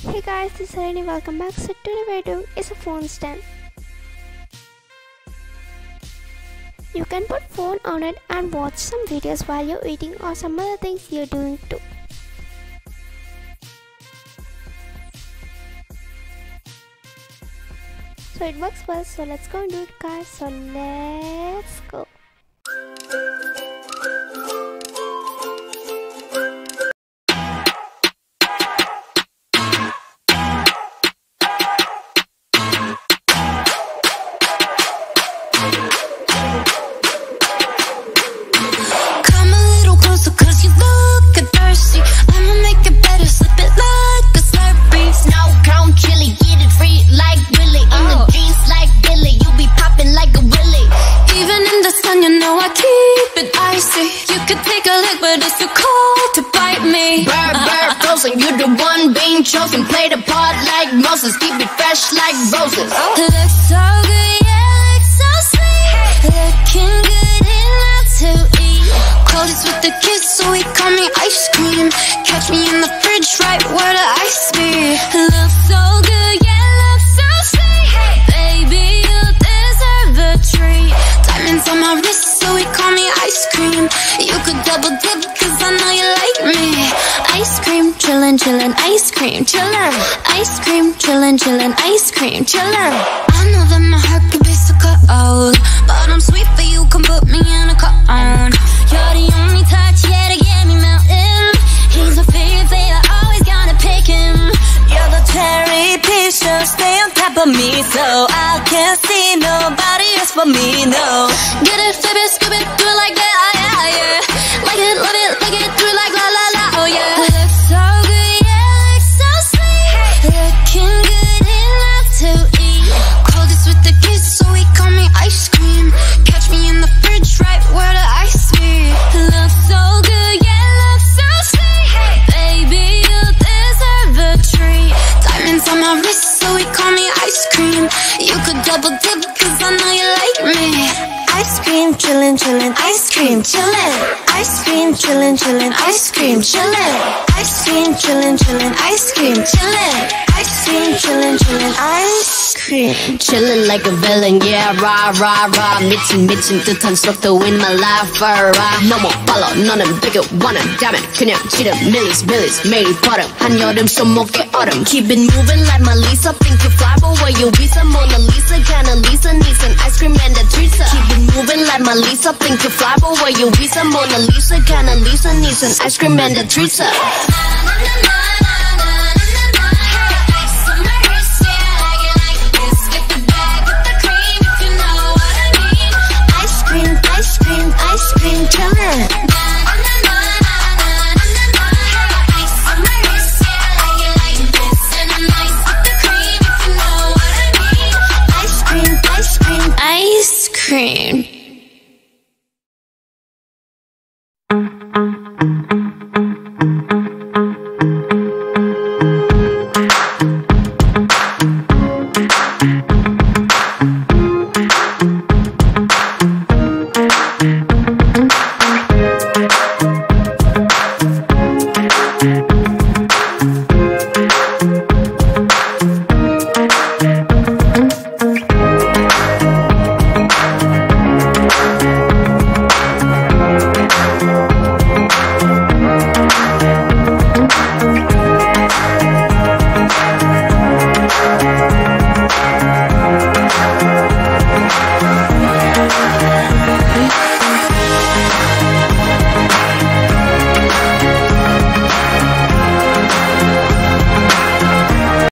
Hey guys, this is Hary, welcome back. So today we're doing is a phone stand. You can put phone on it and watch some videos while you're eating or some other things you're doing too. So it works well, so let's go and do it guys. So let's go. It's too cold to bite me. Bird, frozen, you the one being chosen. Play the part like Moses, keep it fresh like roses. Looks so good, yeah, looks so sweet. Looking good enough to eat. Coldest with the kiss, so he call me ice cream. Catch me in the fridge, right where the ice be. Looks so good, yeah, looks so sweet. Baby, you deserve a treat. Diamonds on my wrist, so he call me ice cream. You could double dip, cause I know you like me. Ice cream, chillin', chillin', ice cream, chillin'. Ice cream, chillin', chillin', ice cream, chillin'. I know that my heart can be so cold, but I'm sweet for you, come put me in a cone. You're the only touch, yeah, to get me melting. He's my favorite, always gonna pick him. You're the cherry piece, just stay on top of me, so I can't see nobody else but me, no. Get it, flip it, scoop it, do it like that, yeah. Like it, love it, like it, do it like la la la, oh yeah. Looks so good, yeah, looks so sweet. Looking good enough to eat. Coldest with the kiss, so he call me ice cream. Catch me in the fridge, right where the ice be. Looks so good, yeah, looks so sweet. Baby, you deserve a treat. Diamonds on my wrist, so he call me ice cream. You could double dip, cause I know you like me. Ice cream, chillin', chillin', ice cream, chillin'. Ice cream, chillin', chillin', ice cream, chillin'. Ice cream, chillin', chillin', ice cream, chillin'. Ice cream, chillin', chillin', ice cream. Chillin' like a villain, yeah, rah, rah, rah. 미친 듯한 속도 in my life, rah. 너무 빨라, 너는 bigger, 원한 다면 그냥 지름. Millies, 매일 버릇. 한여름 손목에 얼음. Keep it moving like my Lisa. Think you fly, but where you visa? Mona Lisa, kinda Lisa, needs an ice cream and a treat. Keep it moving like my Lisa. Think you fly, but where you visa? Mona Lisa, kinda Lisa, needs an ice cream and a treat.